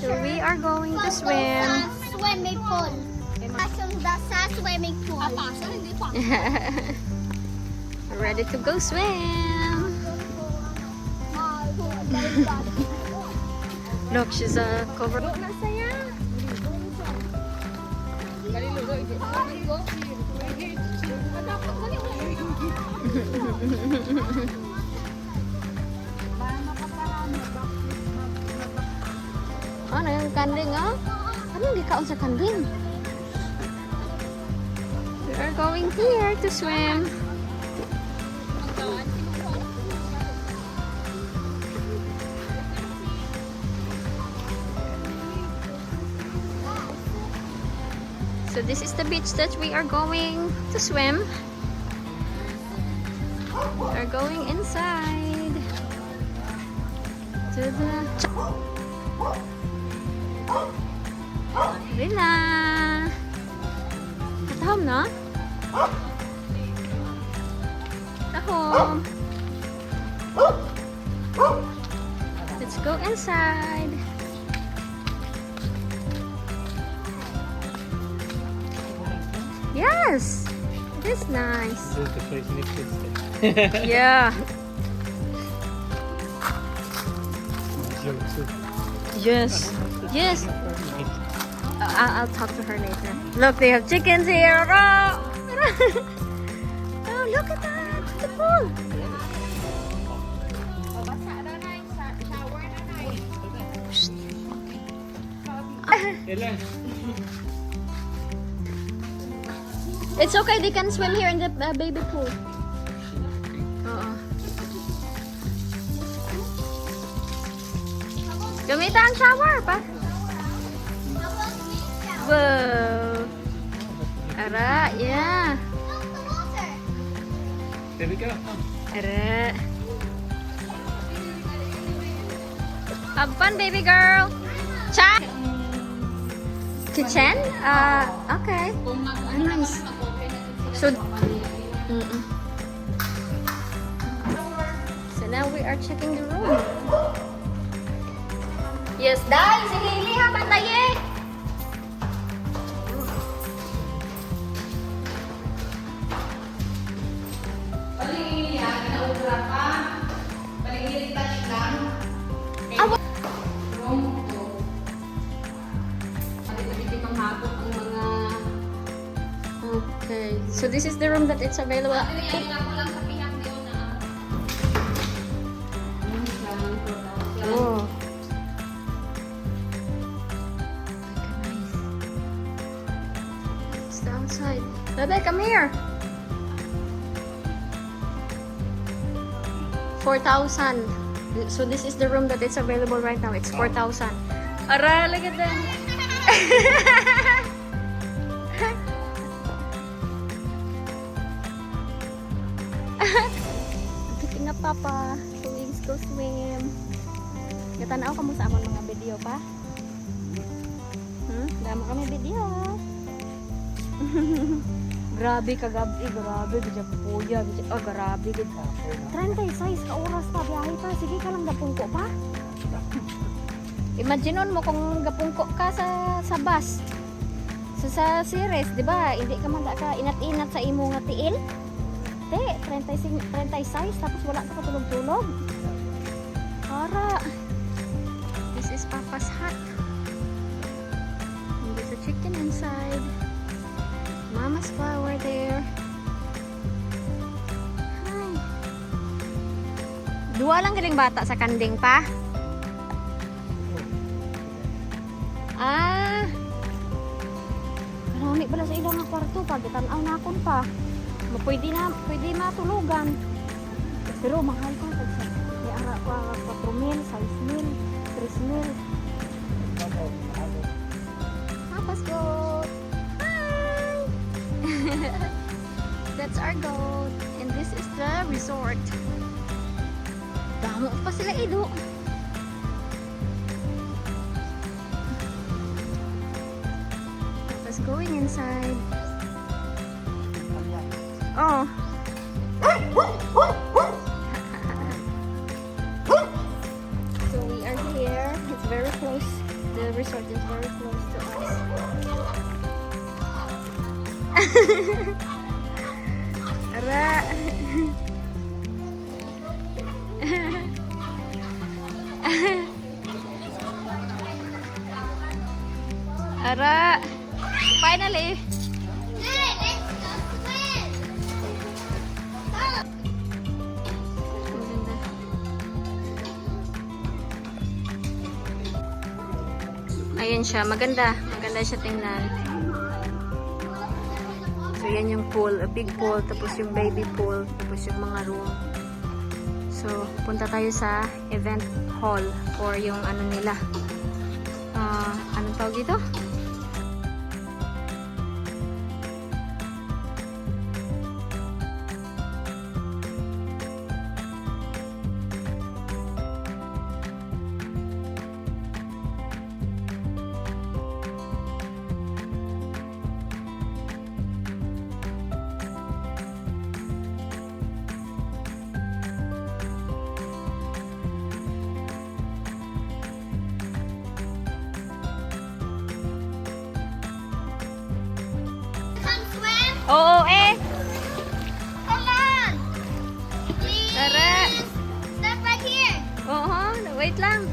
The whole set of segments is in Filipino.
So we are going to swim. Swimming pool. Sa swimming pool. Ready to go swim. Look, she's covered. Ano yung kanding, oh? Ano yung gikaon sa kanding? We are going here to swim. So this is the beach that we are going to swim. We are going inside to the Rila. At home, no? At home. Let's go inside. Yes, it is nice. This is the place Nick should stay. Yeah. Yes. Yes. I'll talk to her later. Look, they have chickens here. Oh, oh look at that. The pool. It's okay, they can swim here in the baby pool. Gamitan ang shower pa. Wow. Ara, yeah. There we go. Ara. Have fun, baby girl. Cha. Kitchen? Okay. Nice. So, so now we are checking the room. Yes, dai. Sige, liha bantaye. Paling-ili ha, kinaubra pa. Paling-ili touch lang. Room to. Palit-palit pang hapon ang mga... Okay, so this is the room that it's available. Pili-ili ako lang sa piyak yun na. Oh. It's the outside. Bebe, come here. 4,000. So this is the room that it's available right now. It's 4,000. Ara, look at them. Picking up Papa. So let's go swim. Katanaw ka mo sa amon mga video pa? Dama kami video. Grabe kagabi, grabe bijak puya, bijak grabe gid. 36 ka oras pa biyahe pa, sige ka lang gapungko pa. Imagine mo kung gapungko ka sa bus. Sa series, di ba? Hindi ka man ka inat-inat sa imo nga tiil. Te, 36 tapos wala ka patulog-tulog. Para. This is Papa's hut. And there's a chicken inside. Mama's flower there. Hi. Dua lang galing bata sa kanding pa. Marami pala sa ilang kwarto pa. Gitanaw na akon pa. Pwede matulugan. Pero mahal ko. May ara pa 4,000, 6,000, 3,000. Papa's goat. Hi! That's our goat. And this is the resort. Damo pa sila ido. Papa's going inside. Oh. So we are here. It's very close. The resort is very close to us. Ara. Ara. Finally. Hey, let's go swim. Stop. Maganda. Ayan siya, maganda. Maganda siya tingnan. So, yan yung pool. A big pool, tapos yung baby pool, tapos yung mga room. So, punta tayo sa event hall or yung ano nila. Anong tawag dito? Come swim. Oo, eh! Come on. Please. Tara! Step right here. Oo, wait lang.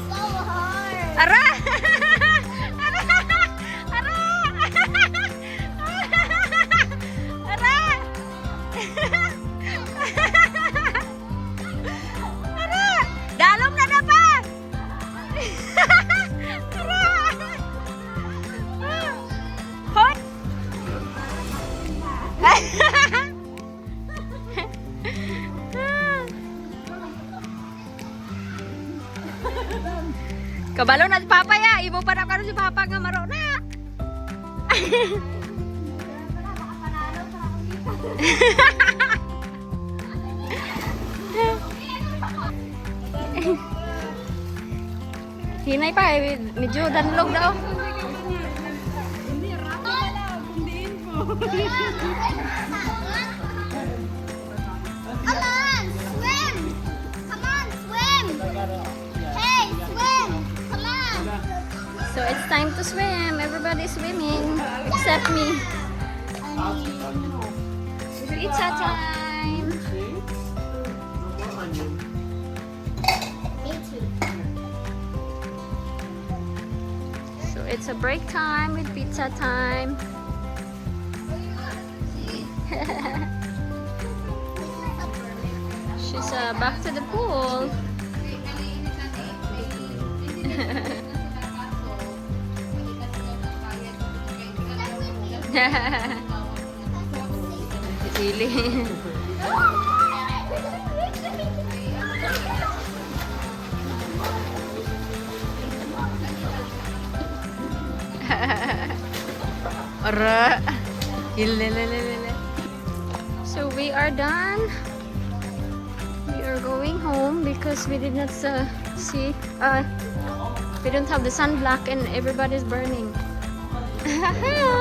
So hard. Ara! Ara! Ara! Ara! Ara! Dalom na na pa! Ara! Hoy! Kabalo na si Papa ya. Ibo pa na karon si Papa nga maro na. Hinay pa eh. Medyo danlog daw. Come on, swim. Come on, swim. Hey, swim. Come on. So it's time to swim. Everybody's swimming except me. Pizza time. Me too. So it's a break time with pizza time. She's back to the pool. Really? Ara. Ilelelelele. So we are done. We are going home because we did not see. We don't have the sunblock and everybody's burning. Hi.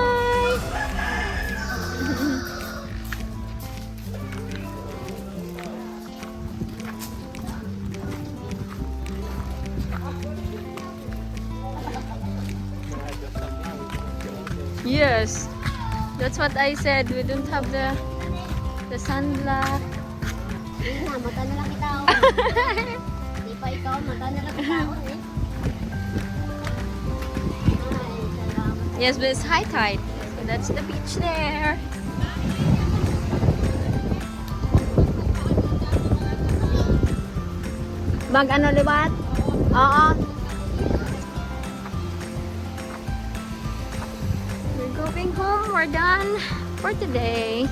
Yes, that's what I said. We don't have the sunblock. Hindi na, mata na lang kita. Hindi pa ikaw, mata na lang kita. Eh. Ay, salamat. Yes, but it's high tide. So that's the beach there. Mag ano liwat? Oo. We're going home. We're done for today.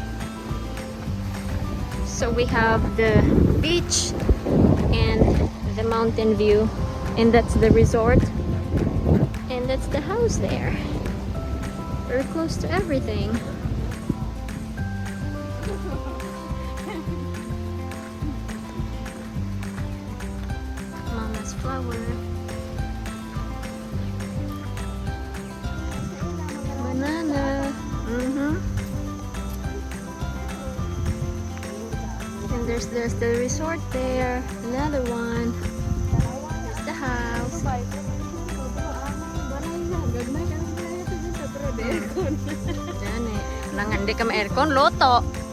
So we have the beach and the mountain view, and that's the resort, and that's the house there. Very close to everything. Mama's flower. Banana. And there's the resort there. Another one. There's the house. Yan eh. Nangan di ka ma-aircon, loto.